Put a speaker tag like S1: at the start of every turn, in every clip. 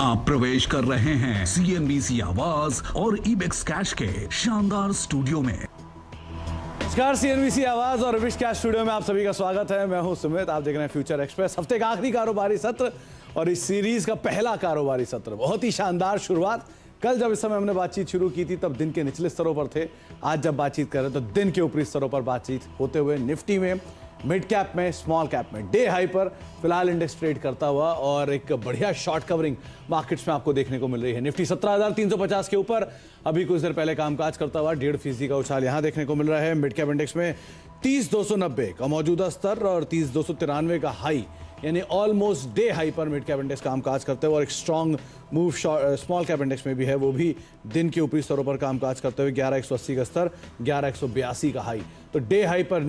S1: आप प्रवेश कर रहे हैं CNBC आवाज और इबेक्स कैश के शानदार स्टूडियो में।
S2: नमस्कार, CNBC आवाज और इबेक्स कैश स्टूडियो में आप सभी का स्वागत है। मैं हूं सुमित, आप देख रहे हैं फ्यूचर एक्सप्रेस। हफ्ते का आखिरी कारोबारी सत्र और इस सीरीज का पहला कारोबारी सत्र। बहुत ही शानदार शुरुआत। कल जब इस समय हमने बातचीत शुरू की थी तब दिन के निचले स्तरों पर थे। आज जब बातचीत कर रहे हैं तो दिन के ऊपरी स्तरों पर बातचीत होते हुए निफ्टी में, मिड कैप में, स्मॉल कैप में डे हाई पर फिलहाल इंडेक्स ट्रेड करता हुआ और एक बढ़िया शॉर्ट कवरिंग मार्केट्स में आपको देखने को मिल रही है। निफ्टी 17,350 के ऊपर अभी कुछ देर पहले कामकाज करता हुआ 1.5% का उछाल यहां देखने को मिल रहा है। मिड कैप इंडेक्स में 30,290 का मौजूदा स्तर और 30,293 का हाई, यानी ऑलमोस्ट डे हाई पर मिड कैप इंडेक्स कामकाज करते हुए और एक strong move small cap index में भी है, वो भी दिन के ऊपरी स्तरों पर कामकाज करते हुए 11,180 का स्तर, 11,182 का हाई। तो डे हाई पर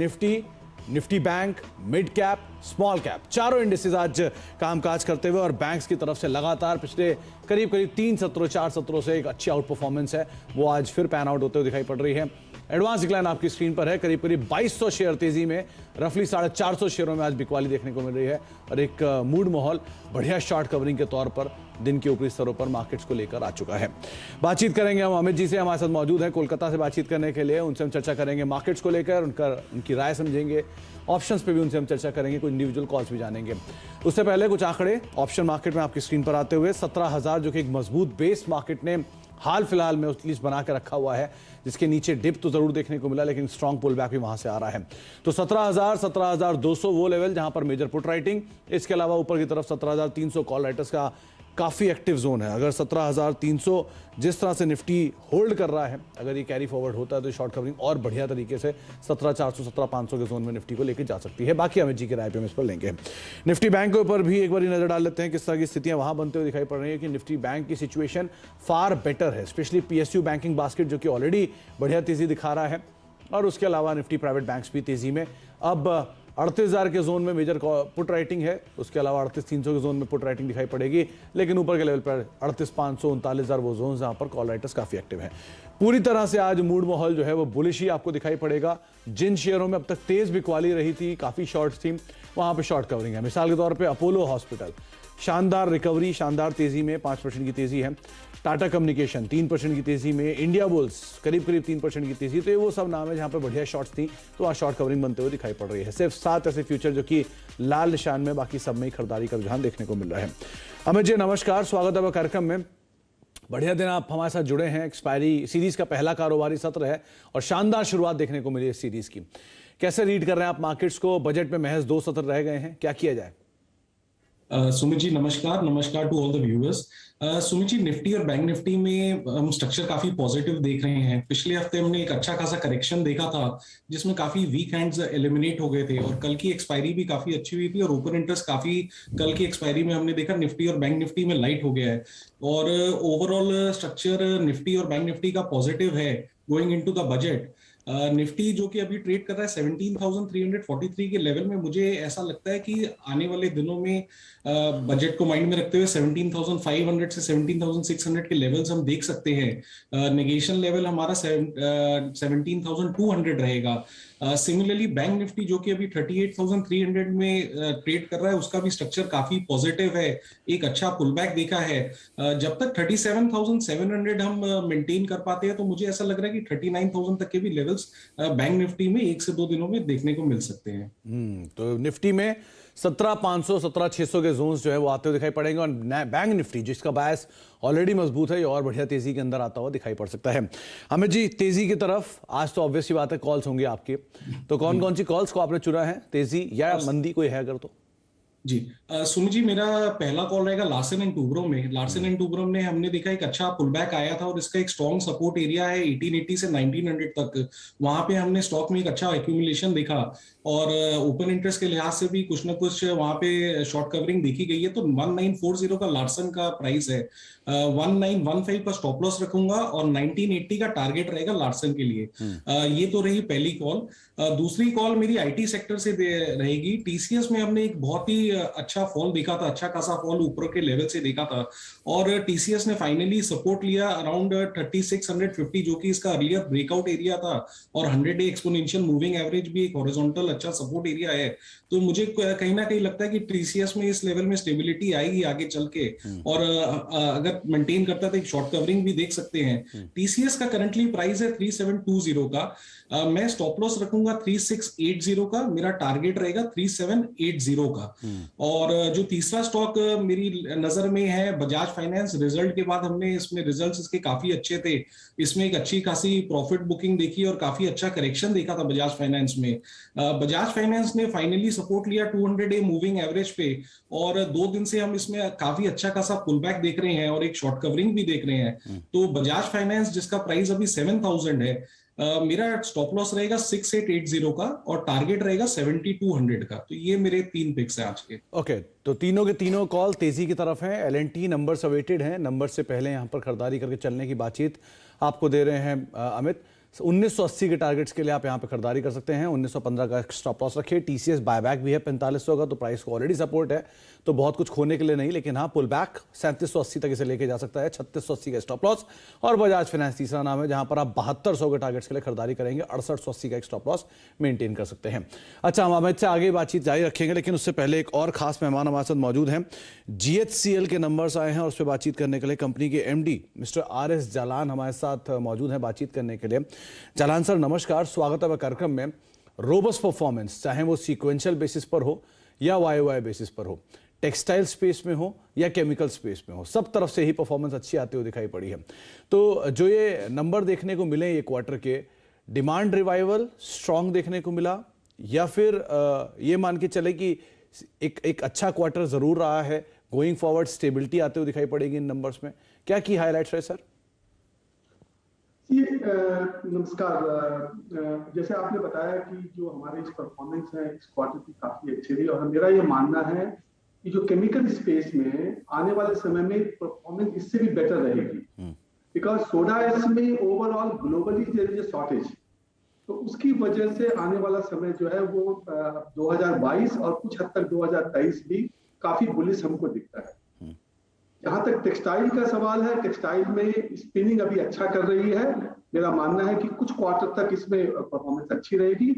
S2: Nifty bank, mid cap, small cap चारों इंडिसेस आज कामकाज करते हुए और बैंक्स की तरफ से लगातार पिछले करीब 4 सत्रों से एक अच्छी आउट परफॉर्मेंस है, वो आज फिर पैन आउट होते हुए दिखाई पड़ रही है। एडवांस डिक्लाइन आपकी स्क्रीन पर है। करीब 2200 शेयर तेजी में, रफली 450 शेयरों में आज बिकवाली देखने को मिल रही है और एक मूड माहौल बढ़िया शॉर्ट कवरिंग के तौर पर दिन के ऊपरी स्तरों पर मार्केट्स को लेकर आ चुका है। बातचीत करेंगे हम अमित जी से, हमारे साथ मौजूद हैं कोलकाता से बातचीत करने के लिए। उनसे हम चर्चा करेंगे मार्केट्स को लेकर, उनकी राय समझेंगे, ऑप्शंस पे भी उनसे हम चर्चा करेंगे, कुछ इंडिविजुअल कॉल्स भी जानेंगे। उससे पहले कुछ आंकड़े ऑप्शन मार्केट में आपकी स्क्रीन पर आते हुए 17,000 जो कि एक मजबूत बेस मार्केट ने हाल फिलहाल में उस लिस्ट बना के रखा हुआ है, जिसके नीचे डिप तो जरूर देखने को मिला लेकिन स्ट्रॉन्ग पुल बैक भी वहां से आ रहा है। तो 17,000, 17,200 वो लेवल जहां पर मेजर पुट राइटिंग, इसके अलावा ऊपर की तरफ 17,300 कॉल राइटर्स का काफी एक्टिव जोन है। अगर 17,300 जिस तरह से निफ्टी होल्ड कर रहा है, अगर ये कैरी फॉरवर्ड होता है तो शॉर्ट कवरिंग और बढ़िया तरीके से 17,400, 17,500 के जोन में निफ्टी को लेकर जा सकती है। बाकी अमित जी की राय पे हम इस पर लेंगे। निफ्टी बैंक के ऊपर भी एक बार नजर डाल लेते हैं किस तरह की स्थितियां वहां बनते हुए दिखाई पड़ रही है कि निफ्टी बैंक की सिचुएशन फार बेटर है, स्पेशली PSU बैंकिंग बास्केट जो कि ऑलरेडी बढ़िया तेजी दिखा रहा है और उसके अलावा निफ्टी प्राइवेट बैंक्स भी तेजी में। अब 38,000 के जोन में मेजर पुट राइटिंग है, उसके अलावा 38,300 के जोन में पुट राइटिंग दिखाई पड़ेगी, लेकिन ऊपर के लेवल पर 38,500, 39,000 वो जोन जहां पर कॉल राइटर्स काफी एक्टिव हैं। पूरी तरह से आज मूड माहौल जो है वो बुलिश ही आपको दिखाई पड़ेगा। जिन शेयरों में अब तक तेज बिकवाली रही थी, काफी शॉर्ट्स थी, वहां पर शॉर्ट कवरिंग है। मिसाल के तौर पर अपोलो हॉस्पिटल शानदार रिकवरी, शानदार तेजी में 5% की तेजी है। टाटा कम्युनिकेशन 3% की तेजी में। इंडिया बुल्स करीब 3% की तेजी। तो ये वो सब नाम है जहां पर बढ़िया शॉर्ट्स थी, तो आज शॉर्ट कवरिंग बनते हुए दिखाई पड़ रही है। सिर्फ 7 ऐसे फ्यूचर जो कि लाल निशान में, बाकी सब में ही खरीदारी का रुझान देखने को मिल रहा है। अमित जी नमस्कार, स्वागत है कार्यक्रम में। बढ़िया दिन आप हमारे साथ जुड़े हैं। एक्सपायरी सीरीज का पहला कारोबारी सत्र है और शानदार शुरुआत देखने को मिली इस सीरीज की। कैसे रीड कर रहे हैं आप मार्केट्स को? बजट में महज 2 सत्र रह गए हैं, क्या किया जाए?
S3: सुमित जी नमस्कार to all the viewers. Sumit ji, Nifty और बैंक निफ्टी में हम स्ट्रक्चर काफी पॉजिटिव देख रहे हैं। पिछले हफ्ते हमने एक अच्छा खासा करेक्शन देखा था जिसमें काफी वीक हैंड्स एलिमिनेट हो गए थे और कल की एक्सपायरी भी काफी अच्छी हुई थी और ओपन इंटरेस्ट काफी कल की एक्सपायरी में हमने देखा निफ्टी और बैंक निफ्टी में लाइट हो गया है और ओवरऑल स्ट्रक्चर निफ्टी और बैंक निफ्टी का पॉजिटिव है going into the budget. Nifty जो कि अभी ट्रेड कर रहा है 17,343 के लेवल में, मुझे ऐसा लगता है कि आने वाले दिनों में बजट को माइंड में रखते हुए 17,500 से 17,600 के लेवल्स हम देख सकते हैं। नेगेशन लेवल हमारा 17,200 रहेगा। सिमिलरली बैंक निफ्टी जो कि अभी 38,300 में ट्रेड कर रहा है, उसका भी स्ट्रक्चर काफी पॉजिटिव है, एक अच्छा पुलबैक देखा है। जब तक 37,700 हम मेंटेन कर पाते हैं तो मुझे ऐसा लग रहा है कि 39,000 तक के भी लेवल्स बैंक निफ्टी में 1 से 2 दिनों में देखने को मिल सकते हैं।
S2: तो निफ्टी में 17,500, 17,600 के जोन्स जो है वो आते हुए दिखाई पड़ेंगे और बैंक निफ्टी जिसका बायस ऑलरेडी मजबूत है, ये और बढ़िया तेजी के अंदर आता हुआ दिखाई पड़ सकता है। अमित जी, तेजी की तरफ आज तो ऑब्वियस बात है कॉल्स होंगे आपके, तो कौन कौन सी कॉल्स को आपने चुना है? तेजी या मंदी कोई है अगर तो?
S3: जी सुमित जी, मेरा पहला कॉल रहेगा लार्सन एंड टूब्रो में। लार्सन एंड टूब्रो में हमने देखा एक अच्छा पुलबैक आया था और इसका एक स्ट्रॉन्ग सपोर्ट एरिया है 1880 से 1900 तक। वहां पे हमने स्टॉक में एक अच्छा एक्यूमुलेशन देखा और ओपन इंटरेस्ट के लिहाज से भी कुछ ना कुछ वहां पे शॉर्ट कवरिंग देखी गई है। तो 1940 का लार्सन का प्राइस है, 1915 का स्टॉप लॉस रखूंगा और 1980 का टारगेट रहेगा लार्सन के लिए। ये तो रही पहली कॉल। दूसरी कॉल मेरी IT सेक्टर से रहेगी। TCS में हमने एक बहुत ही अच्छा फॉल देखा था, अच्छा खासा फॉल ऊपर के लेवल से देखा था, और टीसीएस ने फाइनली सपोर्ट लिया अराउंड 3650, जो कि इसका अर्लियर ब्रेकआउट एरिया था, और 100-डे एक्सपोनेंशियल मूविंग एवरेज भी एक हॉरिजॉन्टल अच्छा सपोर्ट एरिया है। तो मुझे कहीं ना कहीं लगता है कि टीसीएस में इस लेवल में स्टेबिलिटी आएगी आगे चल के, और अगर मेंटेन करता है तो एक शॉर्ट कवरिंग भी देख सकते हैं। टीसीएस का करंटली प्राइस है 3720 का, मैं स्टॉप लॉस रखूंगा 3680 का, मेरा टारगेट रहेगा 3780 का। और जो तीसरा स्टॉक मेरी नजर में है बजाज फाइनेंस। रिजल्ट के बाद हमने इसमें रिजल्ट्स इसके काफी अच्छे थे, इसमें एक अच्छी खासी प्रॉफिट बुकिंग देखी और काफी अच्छा करेक्शन देखा था बजाज फाइनेंस में। बजाज फाइनेंस ने फाइनली सपोर्ट लिया 200-डे मूविंग एवरेज पे, और 2 दिन से हम इसमें काफी अच्छा खासा पुल बैक देख रहे हैं और एक शॉर्ट कवरिंग भी देख रहे हैं। तो बजाज फाइनेंस जिसका प्राइस अभी 7000 है, मेरा स्टॉप लॉस रहेगा 6880 का और टारगेट रहेगा 7200 का। तो ये मेरे 3 पिक्स हैं आज के।
S2: ओके, तो तीनों के तीनों कॉल तेजी की तरफ हैं। एल&टी नंबर्स अवेटेड हैं, नंबर से पहले यहां पर खरीदारी करके चलने की बातचीत आपको दे रहे हैं अमित। 1980 के टारगेट्स के लिए आप यहां पर खरीदारी कर सकते हैं। 1915 का स्टॉप लॉस रखिए। टीसीएस बायबैक भी है 4500 का, तो प्राइस को ऑलरेडी सपोर्ट है, तो बहुत कुछ खोने के लिए नहीं, लेकिन हाँ पुल बैक 3780 तक इसे लेके जा सकता है। 3680 का स्टॉप लॉस। और बजाज फाइनेंस तीसरा नाम है जहां पर आप 7200 के टारगेट्स के लिए खरीदारी करेंगे, 6880 का एक स्टॉप लॉस मेंटेन कर सकते हैं। अच्छा, हम अमित से आगे बातचीत जारी रखेंगे, लेकिन उससे पहले एक और खास मेहमान हमारे साथ मौजूद हैं। जीएचसीएल के नंबर्स आए हैं और उस पर बातचीत करने के लिए कंपनी के एमडी मिस्टर आरएस जालान हमारे साथ मौजूद हैं बातचीत करने के लिए। जालान सर नमस्कार, स्वागत है कार्यक्रम में। रोबस्ट परफॉर्मेंस, चाहे वो सीक्वेंशियल बेसिस पर हो या वाईओवाई बेसिस पर हो, टेक्सटाइल स्पेस में हो या केमिकल स्पेस में हो, सब तरफ से ही परफॉर्मेंस अच्छी आती हुई दिखाई पड़ी है। तो जो ये नंबर देखने को मिले ये क्वार्टर के, डिमांड रिवाइवल स्ट्रांग देखने को मिला, या फिर ये मान के चले कि एक अच्छा क्वार्टर जरूर रहा है, गोइंग फॉरवर्ड स्टेबिलिटी आते हुए दिखाई पड़ेगी इन नंबर्स में? क्या की हाईलाइट्स रहे सर?
S4: नमस्कार। जैसे आपने बताया कि जो हमारे इस परफॉर्मेंस है इस क्वार्टर की काफी अच्छी रही, और मेरा ये मानना है कि जो केमिकल स्पेस में आने वाले समय में परफॉर्मेंस इससे भी बेटर रहेगी, बिकॉज सोडा एश में overall globally there is a shortage. तो उसकी वजह से आने वाला समय जो है वो 2022 और कुछ हद तक 2023 भी काफी बुलिश हमको दिखता है। जहां तक टेक्सटाइल का सवाल है, टेक्सटाइल में स्पिनिंग अभी अच्छा कर रही है। मेरा मानना है कि कुछ क्वार्टर तक इसमें परफॉर्मेंस अच्छी रहेगी।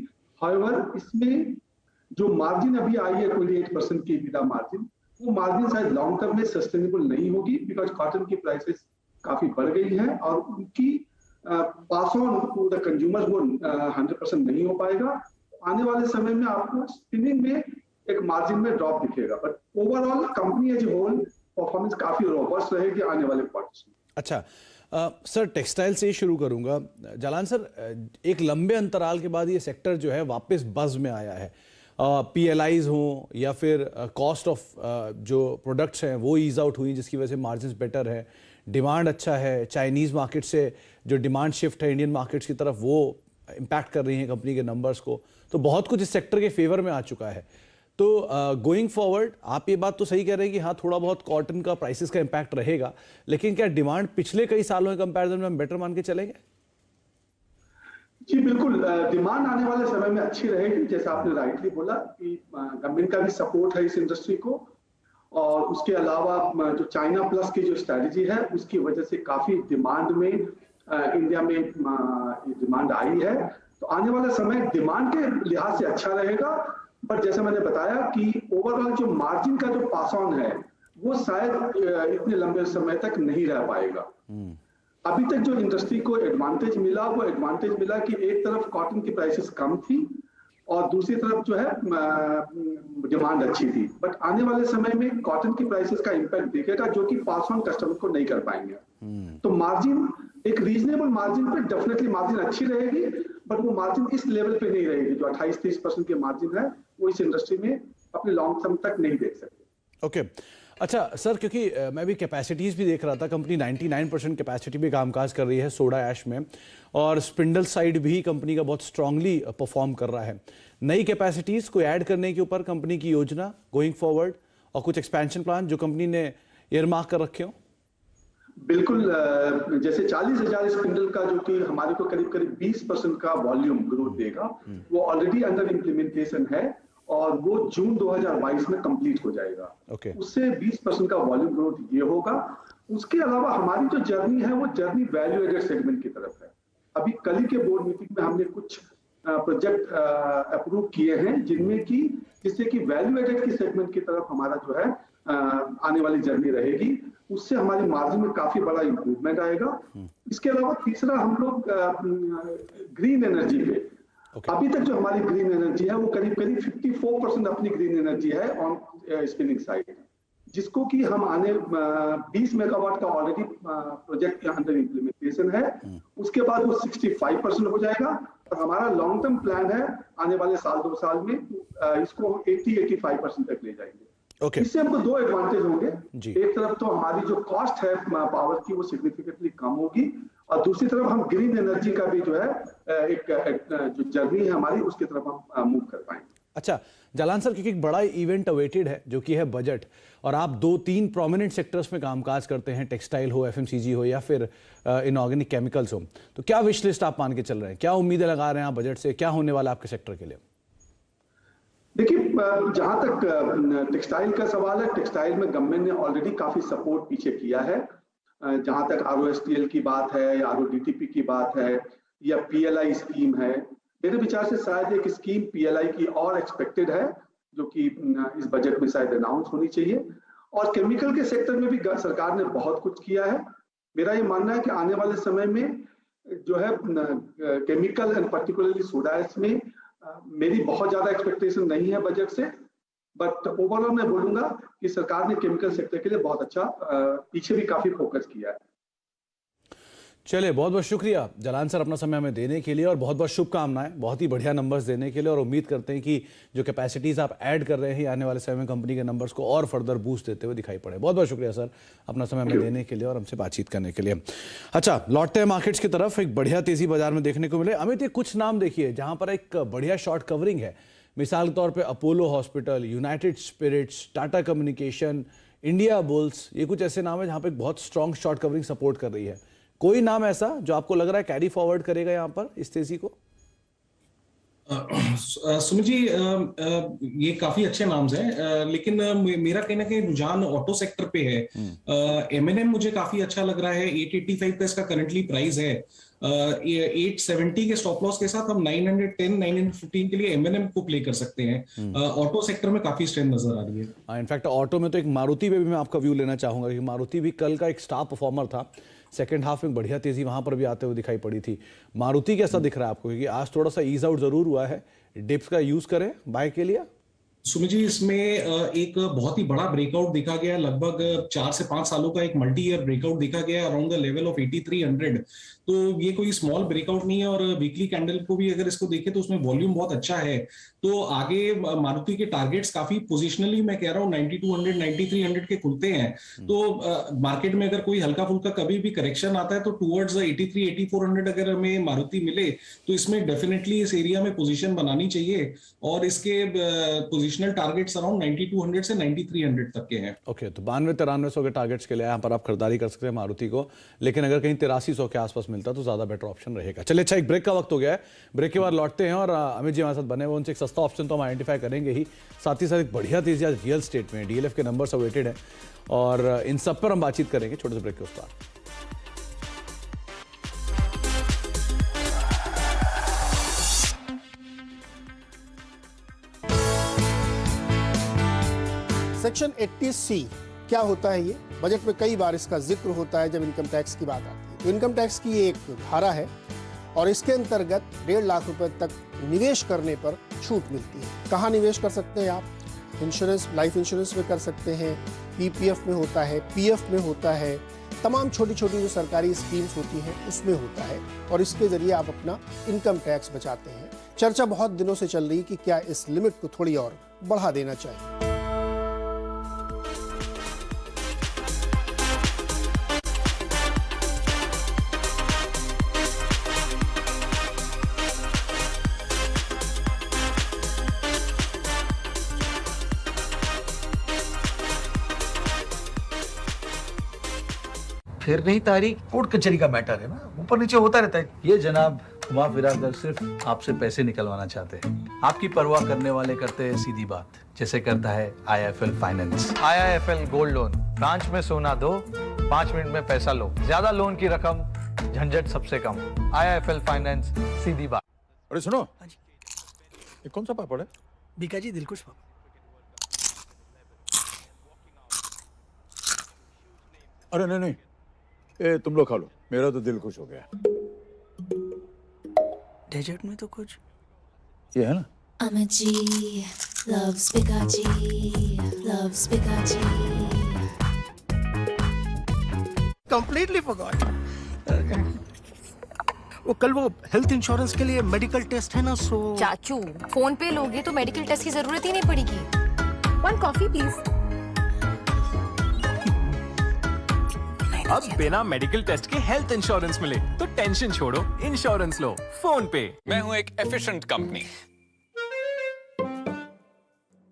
S4: हाउएवर इसमें जो मार्जिन अभी आई है 28% की EBITDA मार्जिन, वो मार्जिन शायद लॉन्ग टर्म में सस्टेनेबल नहीं होगी, बिकॉज कॉटन की प्राइसेस काफी बढ़ गई हैं और उनकी pass on to the consumer वो 100% नहीं हो पाएगा। आने वाले समय में आपको स्पिनिंग में एक मार्जिन में ड्रॉप दिखेगा, but overall company as whole performance काफी रोबस्ट रहेगी आने वाले क्वार्टर्स में।
S2: अच्छा सर, टेक्सटाइल से ही शुरू करूंगा। जालान सर, एक लंबे अंतराल के बाद ये सेक्टर जो है वापस बज में आया है। पीएलआईज हो या फिर कॉस्ट ऑफ जो प्रोडक्ट्स हैं वो ईज आउट हुई, जिसकी वजह से मार्जिन्स बेटर है, डिमांड अच्छा है। चाइनीज़ मार्केट से जो डिमांड शिफ्ट है इंडियन मार्केट्स की तरफ, वो इम्पैक्ट कर रही है कंपनी के नंबर्स को। तो बहुत कुछ इस सेक्टर के फेवर में आ चुका है। तो गोइंग फॉरवर्ड आप ये बात तो सही कह रहे हैं कि हाँ थोड़ा बहुत कॉटन का प्राइसेस का इम्पैक्ट रहेगा, लेकिन क्या डिमांड पिछले कई सालों के कंपैरिजन में हम बेटर मान के चलेंगे?
S4: जी बिल्कुल, डिमांड आने वाले समय में अच्छी रहेगी। जैसा आपने राइटली बोला कि गवर्नमेंट का भी सपोर्ट है इस इंडस्ट्री को, और उसके अलावा जो चाइना प्लस की जो स्ट्रैटेजी है उसकी वजह से काफी डिमांड में इंडिया में डिमांड आई है। तो आने वाला समय डिमांड के लिहाज से अच्छा रहेगा, पर जैसे मैंने बताया कि ओवरऑल जो मार्जिन का जो पास ऑन है वो शायद इतने लंबे समय तक नहीं रह पाएगा। अभी तक जो इंडस्ट्री को एडवांटेज मिला वो एडवांटेज मिला कि एक तरफ कॉटन की प्राइसेस कम थी और दूसरी तरफ जो है डिमांड अच्छी थी, बट आने वाले समय में कॉटन की प्राइसेस का इंपैक्ट दिखेगा जो कि पास ऑन कस्टमर को नहीं कर पाएंगे। तो मार्जिन एक रीजनेबल मार्जिन पे डेफिनेटली मार्जिन अच्छी रहेगी, बट वो मार्जिन इस लेवल पे नहीं रहेगी। जो 28-30% की मार्जिन है वो इस इंडस्ट्री में अपने लॉन्ग टर्म तक नहीं देख सकते।
S2: ओके अच्छा सर, क्योंकि मैं भी कैपेसिटीज भी देख रहा था, कंपनी 99% कैपेसिटी भी कामकाज कर रही है सोडा ऐश में, और स्पिंडल साइड भी कंपनी का बहुत स्ट्रांगली परफॉर्म कर रहा है। नई कैपेसिटीज को ऐड करने के ऊपर कंपनी की योजना गोइंग फॉरवर्ड और कुछ एक्सपेंशन प्लान जो कंपनी ने ईयरमार्क कर रखे हो?
S4: बिल्कुल, जैसे 40,000 स्पिंडल का जो कि हमारे को करीब करीब 20% का वॉल्यूम ग्रोथ देगा, वो ऑलरेडी अंडर इम्प्लीमेंटेशन है। और वो जून 2022 में कंप्लीट हो जाएगा। उससे 20% का वॉल्यूम ग्रोथ ये होगा। उसके अलावा हमारी जो जर्नी है वो जर्नी वैल्यू एडेड सेगमेंट की तरफ है। अभी कल के बोर्ड मीटिंग में हमने कुछ प्रोजेक्ट अप्रूव किए हैं जिससे कि वैल्यू एडेड की सेगमेंट की तरफ हमारा जो है आने वाली जर्नी रहेगी। उससे हमारी मार्जिन में काफी बड़ा इंप्रूवमेंट आएगा। इसके अलावा तीसरा हम लोग ग्रीन एनर्जी पे अभी तक जो हमारी ग्रीन एनर्जी है वो करीब 54% अपनी ग्रीन एनर्जी है ऑन स्पिनिंग साइड, जिसको कि हम आने 20 मेगावाट का ऑलरेडी प्रोजेक्ट के अंदर इम्प्लीमेंटेशन है। उसके बाद वो 65% हो जाएगा और हमारा लॉन्ग टर्म प्लान है आने वाले साल 2 साल में इसको 80-85% तक ले जाएंगे। इससे हमको 2 एडवांटेज होंगे। एक तरफ तो हमारी जो कॉस्ट है पावर की वो सिग्निफिकेंटली कम होगी और दूसरी तरफ हम ग्रीन एनर्जी का भी जो है एक जो जर्नी है हमारी उसकी तरफ हम मूव कर पाएंगे।
S2: अच्छा जालान सर, क्योंकि एक बड़ा इवेंट अवेटेड है जो कि है बजट, और आप 2-3 प्रोमिनेंट सेक्टर्स में कामकाज करते हैं, टेक्सटाइल हो, एफएमसीजी हो या फिर इनऑर्गेनिक केमिकल्स हो, तो क्या विश लिस्ट आप मान के चल रहे हैं? क्या उम्मीदें लगा रहे हैं आप बजट से? क्या होने वाला आपके सेक्टर के लिए?
S4: देखिए, जहां तक टेक्सटाइल का सवाल है, टेक्सटाइल में गवर्नमेंट ने ऑलरेडी काफी सपोर्ट पीछे किया है। जहां तक ROSTL की बात है या RODTP की बात है या PLI स्कीम है, मेरे विचार से शायद एक स्कीम PLI की और एक्सपेक्टेड है जो कि इस बजट में शायद अनाउंस होनी चाहिए। और केमिकल के सेक्टर में भी सरकार ने बहुत कुछ किया है। मेरा ये मानना है कि आने वाले समय में जो है chemical and particularly soda ash में मेरी बहुत ज्यादा एक्सपेक्टेशन नहीं है बजट से, बट ओवरऑल मैं बोलूंगा कि सरकार ने केमिकल सेक्टर के लिए बहुत अच्छा पीछे भी काफी फोकस किया है।
S2: चलिए, बहुत बहुत शुक्रिया जालान सर अपना समय हमें देने के लिए और बहुत बहुत शुभकामनाएं बहुत ही बढ़िया नंबर्स देने के लिए, और उम्मीद करते हैं कि जो कैपेसिटीज आप ऐड कर रहे हैं आने वाले समय में कंपनी के नंबर्स को और फर्दर बूस्ट देते हुए दिखाई पड़े। बहुत बहुत शुक्रिया सर अपना समय हमें देने के लिए और हमसे बातचीत करने के लिए। अच्छा, लौटते हैं मार्केट्स की तरफ। एक बढ़िया तेजी बाजार में देखने को मिले। अमित, ये कुछ नाम देखिए जहां पर एक बढ़िया शॉर्ट कवरिंग है। मिसाल के तौर पर Apollo Hospital, United Spirits, Tata Communication, India Bulls, ये कुछ ऐसे नाम है जहां पर एक बहुत स्ट्रॉन्ग शॉर्ट कवरिंग सपोर्ट कर रही है। कोई नाम ऐसा जो आपको लग रहा है कैरी फॉरवर्ड करेगा यहां पर इस तेजी को?
S3: सुमित जी, ये काफी अच्छे नाम्स हैं, लेकिन मेरा कहना है कि रुझान ऑटो सेक्टर पे है। M&M मुझे काफी अच्छा लग रहा है। 885 का इसका करंटली प्राइस है। 870 के स्टॉप लॉस के साथ हम 910, 915 के लिए M&M को प्ले कर सकते हैं। ऑटो सेक्टर में काफी स्ट्रेंथ नजर आ रही है।
S2: इनफैक्ट ऑटो में तो एक मारुति पे भी मैं आपका व्यू लेना चाहूंगा, क्योंकि मारुति भी कल का एक स्टार परफॉर्मर था। सेकंड हाफ में बढ़िया तेजी वहां पर भी आते हुए दिखाई पड़ी थी। मारुति कैसा दिख रहा है आपको? क्योंकि आज थोड़ा सा ईज आउट जरूर हुआ है। डिप्स का यूज करें बाय के लिए?
S3: सुमित जी, इसमें एक बहुत ही बड़ा ब्रेकआउट देखा गया। लगभग 4 से 5 सालों का एक मल्टी ईयर ब्रेकआउट देखा गया अराउंड द लेवल ऑफ 8300। तो ये कोई स्मॉल ब्रेकआउट नहीं है और वीकली कैंडल को भी अगर इसको देखें तो उसमें वॉल्यूम बहुत अच्छा है। तो आगे मारुति के टारगेट्स काफी पोजिशनली मैं कह रहा हूँ 9200, 9300 के खुलते हैं। तो मार्केट में अगर कोई हल्का फुल्का कभी भी करेक्शन आता है तो टुवर्ड्स 83, 8400 अगर हमें मारुति मिले तो इसमें डेफिनेटली इस एरिया में पोजीशन बनानी चाहिए। और इसके पोजिशनल टारगेट्स अराउंड 9200 से 9300 तक के हैं।
S2: ओके, तो 92-9300 के टारगेट्स के लिए यहाँ पर आप खरीदारी कर सकते हैं मारुति को, लेकिन अगर कहीं 8300 के आसपास मिलता तो ज्यादा बेटर ऑप्शन रहेगा। चलिए, अच्छा, एक ब्रेक का वक्त हो गया है। ब्रेक के बाद लौटते हैं और अमित जी हमारे साथ बने हुए, उनसे एक सस्ता ऑप्शन तो हम आइडेंटिफाई करेंगे ही, साथ ही साथ एक बढ़िया तेजी आज रियल स्टेट में DLF के नंबर्स अवेटेड हैं और इन सब पर हम बातचीत करेंगे छोटे से ब्रेक के उस पार।
S5: सेक्शन 80C क्या होता है? ये बजट में कई बार इसका जिक्र होता है जब इनकम टैक्स की बात आती है। तो इनकम टैक्स की ये एक धारा है और इसके अंतर्गत 1.5 लाख रुपए तक निवेश करने पर छूट मिलती है। कहाँ निवेश कर सकते हैं आप? इंश्योरेंस, लाइफ इंश्योरेंस में कर सकते हैं, PPF में होता है, PF में होता है, तमाम छोटी छोटी जो सरकारी स्कीम्स होती हैं उसमें होता है और इसके जरिए आप अपना इनकम टैक्स बचाते हैं। चर्चा बहुत दिनों से चल रही कि क्या इस लिमिट को थोड़ी और बढ़ा देना चाहिए।
S6: फिर नहीं तारीख, कोर्ट कचहरी का मैटर है ना, ऊपर नीचे होता रहता है।
S7: ये जनाब
S6: घुमा फिरा कर सिर्फ आपसे पैसे निकलवाना चाहते हैं। आपकी परवाह करने वाले करते हैं सीधी बात, जैसे करता है IIFL finance. IIFL gold loan, branch में सोना दो, 5 मिनट में पैसा लो, ज्यादा लोन की रकम, झंझट सबसे कम। IIFL फाइनेंस, सीधी बात।
S7: अरे सुनो, ये कौन सा पापड़ है?
S8: बीका जी दिलकुश पापड़।
S7: अरे नहीं नहीं, ये तुम लोग खा लो, मेरा तो दिल खुश हो गया।
S8: डेजर्ट में तो कुछ
S7: ये है ना?
S9: Amaji loves Pikachu, loves Pikachu.
S8: Completely forgot. वो कल वो हेल्थ इंश्योरेंस के लिए मेडिकल टेस्ट है ना, सो
S10: चाचू फोन पे लोगे तो मेडिकल टेस्ट की जरूरत ही नहीं पड़ेगी। 1 कॉफी प्लीज।
S11: अब बिना मेडिकल टेस्ट के हेल्थ इंश्योरेंस मिले तो टेंशन छोड़ो, इंश्योरेंस लो फोन पे।
S12: मैं हूँ एक एफिशिएंट कंपनी।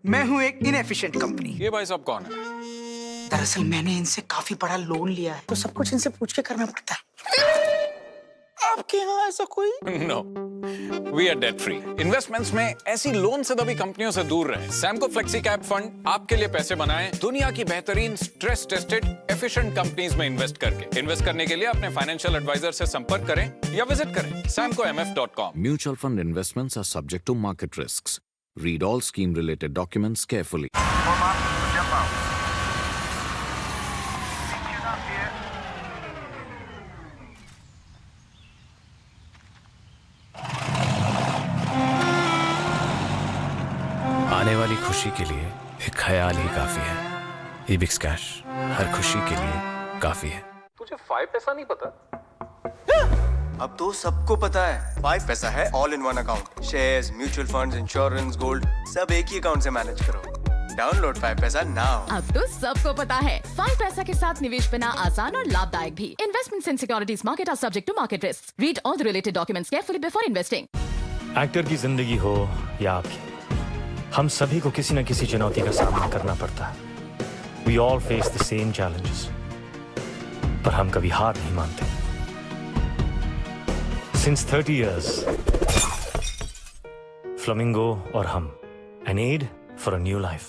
S8: मैं हूँ एक इनएफिशिएंट कंपनी।
S12: ये भाई साहब कौन है?
S8: दरअसल मैंने इनसे काफी बड़ा लोन लिया है, तो सब कुछ इनसे पूछ के करना पड़ता है। आपके यहाँ ऐसा कोई?
S12: No, we are debt free. Investments में ऐसी लोन से दबी कंपनियों से दूर रहें। सैमको फ्लेक्सी कैप फंड आपके लिए पैसे बनाएं दुनिया की बेहतरीन स्ट्रेस टेस्टेड एफिशिएंट कंपनीज में इन्वेस्ट करके। इन्वेस्ट करने के लिए अपने फाइनेंशियल एडवाइजर से संपर्क करें या विजिट करें samcomf.com।
S13: Mutual fund investments are subject to market risks. Read all scheme related documents carefully.
S11: आने वाली खुशी के लिए एक ख्याल ही काफी है। Ebix कैश हर खुशी के लिए काफी है।
S12: तुझे 5 पैसा नहीं पता?
S14: अब तो सबको पता है। 5 पैसा है all in one account. Shares, mutual funds, insurance, gold सब एक ही अकाउंट से मैनेज करो। डाउनलोड 5 पैसा नाउ।
S10: अब तो सबको पता है 5 पैसा के साथ निवेश करना आसान और लाभदायक भी। Investments in securities market are subject to market risk. Read all the related documents carefully before investing.
S11: Actor की जिंदगी हो या आपकी, हम सभी को किसी न किसी चुनौती का सामना करना पड़ता है। We all face the same challenges, पर हम कभी हार नहीं मानते। Since 30 years, Flamingo और हम, an aid for a new life.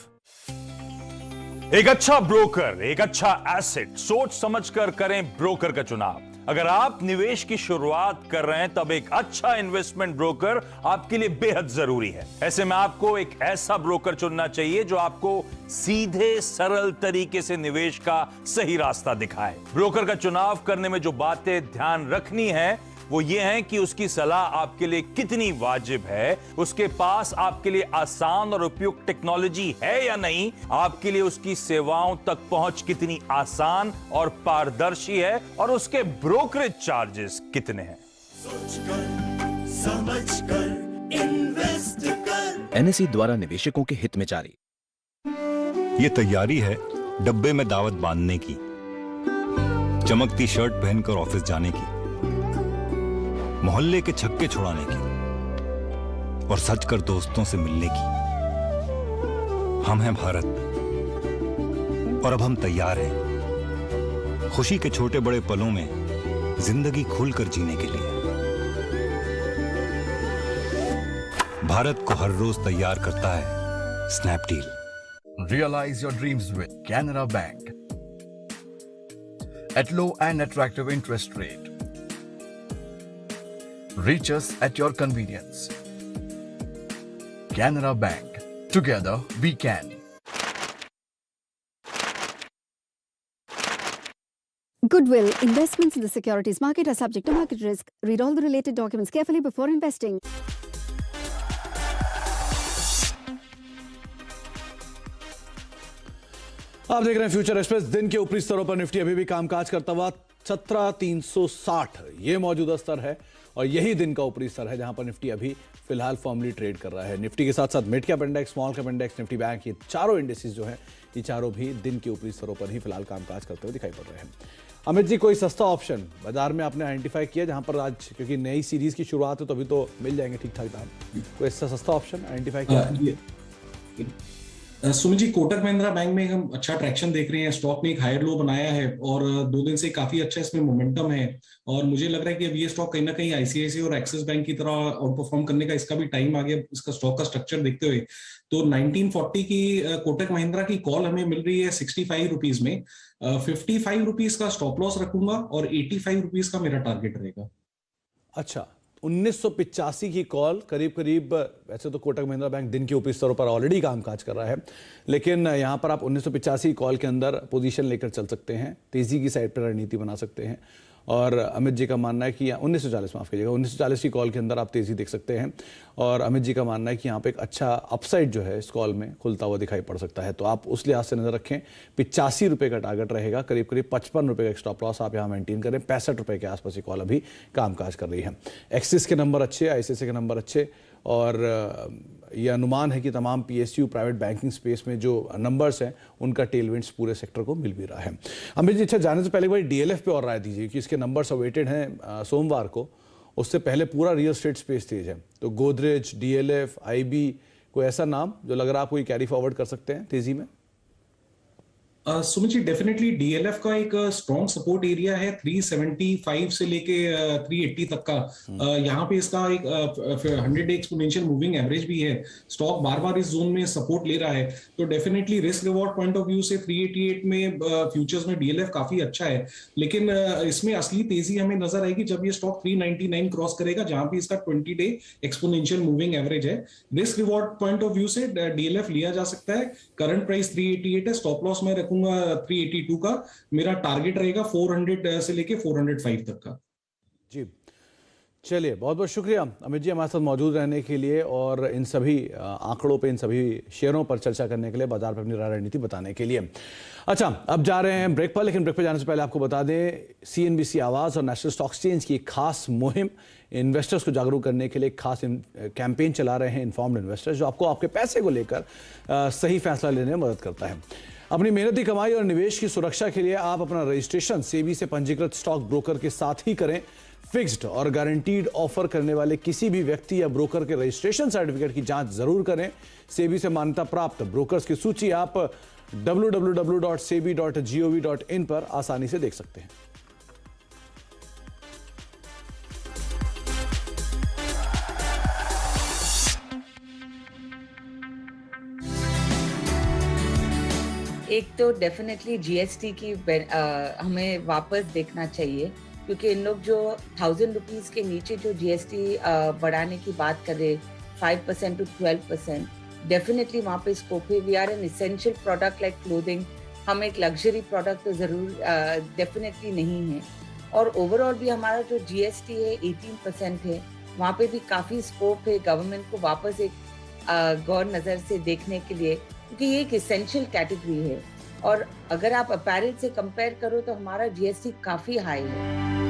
S7: एक अच्छा ब्रोकर, एक अच्छा एसेट, सोच समझकर करें ब्रोकर का चुनाव। अगर आप निवेश की शुरुआत कर रहे हैं तब एक अच्छा इन्वेस्टमेंट ब्रोकर आपके लिए बेहद जरूरी है। ऐसे में आपको एक ऐसा ब्रोकर चुनना चाहिए जो आपको सीधे सरल तरीके से निवेश का सही रास्ता दिखाए। ब्रोकर का चुनाव करने में जो बातें ध्यान रखनी है वो ये है कि उसकी सलाह आपके लिए कितनी वाजिब है, उसके पास आपके लिए आसान और उपयुक्त टेक्नोलॉजी है या नहीं, आपके लिए उसकी सेवाओं तक पहुंच कितनी आसान और पारदर्शी है और उसके ब्रोकरेज चार्जेस कितने हैं।
S15: सोचकर, समझकर इन्वेस्ट कर।
S16: NSE द्वारा निवेशकों के हित में जारी।
S17: ये तैयारी है डब्बे में दावत बांधने की, चमकती शर्ट पहनकर ऑफिस जाने की, मोहल्ले के छक्के छुड़ाने की और सच कर दोस्तों से मिलने की। हम हैं भारत और अब हम तैयार हैं खुशी के छोटे बड़े पलों में जिंदगी खुलकर जीने के लिए। भारत को हर रोज तैयार करता है Snapdeal.
S18: Realize your dreams with Canara Bank at low and attractive interest rate. Reach us at your convenience. Canara Bank. Together we can.
S19: Goodwill. Investments in the securities market are subject to market risk. Read all the related documents carefully before investing.
S2: आप देख रहे हैं future express. दिन के ऊपरी स्तरों पर Nifty अभी भी कामकाज करता हुआ 17,360 ये मौजूदा स्तर है और यही दिन का ऊपरी स्तर है जहां पर निफ्टी अभी फिलहाल फॉर्मली ट्रेड कर रहा है। निफ्टी के साथ साथ mid cap index, small cap index, Nifty bank, ये चारों इंडेक्सेस जो हैं ये चारों भी दिन के ऊपरी स्तरों पर ही फिलहाल कामकाज करते हुए दिखाई पड़ रहे हैं। अमित जी, कोई सस्ता ऑप्शन बाजार में आपने आइडेंटिफाई किया जहां पर आज, क्योंकि नई सीरीज की शुरुआत है तो अभी तो मिल जाएंगे ठीक ठाक दाम, कोई ऐसा सस्ता ऑप्शन आइडेंटिफाई किया?
S3: सुमित जी, कोटक महिंद्रा बैंक में हम अच्छा ट्रैक्शन देख रहे हैं। स्टॉक ने एक हायर लो बनाया है और 2 दिन से काफी अच्छा इसमें मोमेंटम है और मुझे लग रहा है कि अब ये स्टॉक कहीं ना कहीं आईसीआईसीआई और एक्सिस बैंक की तरह आउट परफॉर्म करने का इसका भी टाइम आ गया, इसका स्टॉक का स्ट्रक्चर देखते हुए। तो 1940 की कोटक महिंद्रा की कॉल हमें मिल रही है 65 रुपीज में। 55 रुपीज का स्टॉप लॉस रखूंगा और 85 रुपीज का मेरा टारगेट रहेगा।
S2: अच्छा, 1985 की कॉल, करीब करीब, वैसे तो कोटक महिंद्रा बैंक दिन के ऊपरी स्तरों पर ऑलरेडी कामकाज कर रहा है, लेकिन यहां पर आप 1985 कॉल के अंदर पोजीशन लेकर चल सकते हैं, तेजी की साइड पर रणनीति बना सकते हैं। और अमित जी का मानना है कि 1940, माफ कीजिएगा, 1940 की कॉल के अंदर आप तेजी देख सकते हैं और अमित जी का मानना है कि यहाँ पे एक अच्छा अपसाइड जो है इस कॉल में खुलता हुआ दिखाई पड़ सकता है। तो आप उस लिहाज से नजर रखें। 85 रुपये का टारगेट रहेगा, करीब करीब 55 रुपये का स्टॉप लॉस आप यहाँ मेंटेन करें। 65 रुपये के आसपास ये कॉल अभी कामकाज कर रही है। एक्सिस के नंबर अच्छे, आईसीआईसीआई के नंबर अच्छे और ये अनुमान है कि तमाम पीएसयू प्राइवेट बैंकिंग स्पेस में जो नंबर्स हैं उनका टेलविंड्स पूरे सेक्टर को मिल भी रहा है। अमित जी, अच्छा, जाने से पहले भाई डीएलएफ पे और राय दीजिए कि इसके नंबर्स अवेटेड हैं सोमवार को, उससे पहले पूरा रियल एस्टेट स्पेस तेज है, तो गोदरेज, डीएलएफ, आईबी, कोई ऐसा नाम जो लग रहा है आप कोई कैरी फॉरवर्ड कर सकते हैं तेजी में?
S3: सुमित जी, डेफिनेटली डीएलएफ का एक स्ट्रॉन्ग सपोर्ट एरिया है 375 से लेके 380 तक का। यहाँ पे इसका एक 100 डे एक्सपोनेंशियल मूविंग एवरेज भी है। स्टॉक बार बार इस जोन में सपोर्ट ले रहा है, तो definitely risk reward point of view से 388 में फ्यूचर्स में डीएलएफ काफी अच्छा है। लेकिन इसमें असली तेजी हमें नजर आएगी जब ये स्टॉक 399 क्रॉस करेगा, जहां पे इसका 20 डे एक्सपोनेंशियल मूविंग एवरेज है। Risk reward point of view से डीएलएफ लिया जा सकता है। करंट प्राइस 388 है, स्टॉप लॉस में रखूंगा 382 का। मेरा टारगेट रहेगा 400 से लेके 405 तक का।
S2: जी, चलिए, बहुत बहुत शुक्रिया अमित जी हमारे साथ मौजूद रहने के लिए और इन सभी आंकड़ों पे, इन सभी शेयरों पर चर्चा करने के लिए, बाजार पर अपनी रणनीति बताने के लिए। अच्छा, अब जा रहे हैं ब्रेक पर, लेकिन ब्रेक पर जाने से पहले आपको बता दें, सीएनबीसी आवाज़ और नेशनल स्टॉक एक्सचेंज की एक खास मुहिम, इन्वेस्टर्स को जागरूक करने के लिए एक खास कैंपेन चला रहे हैं इन्फॉर्म्ड इन्वेस्टर्स, जो आपको आपके पैसे को लेकर सही फैसला लेने में मदद करता है। अपनी मेहनती कमाई और निवेश की सुरक्षा के लिए आप अपना रजिस्ट्रेशन सेबी से पंजीकृत स्टॉक ब्रोकर के साथ ही करें। फिक्स्ड और गारंटीड ऑफर करने वाले किसी भी व्यक्ति या ब्रोकर के रजिस्ट्रेशन सर्टिफिकेट की जांच जरूर करें। सेबी से मान्यता प्राप्त ब्रोकर्स की सूची आप www.sebi.gov.in पर आसानी से देख सकते हैं।
S20: एक तो डेफिनेटली जीएसटी की हमें वापस देखना चाहिए, क्योंकि इन लोग जो 1000 रुपीज के नीचे जो जीएसटी बढ़ाने की बात कर रहे 5% to 12%, डेफिनेटली वहाँ पे स्कोप है। We are an essential product like clothing, हम एक लग्जरी प्रोडक्ट तो ज़रूर डेफिनेटली नहीं है। और ओवरऑल भी हमारा जो जीएसटी है 18% है, वहाँ पे भी काफ़ी स्कोप है गवर्नमेंट को वापस एक गौर नज़र से देखने के लिए, क्योंकि ये एक इसेंशियल कैटेगरी है। और अगर आप अपैरल से कंपेयर करो तो हमारा जीएसटी काफ़ी हाई है।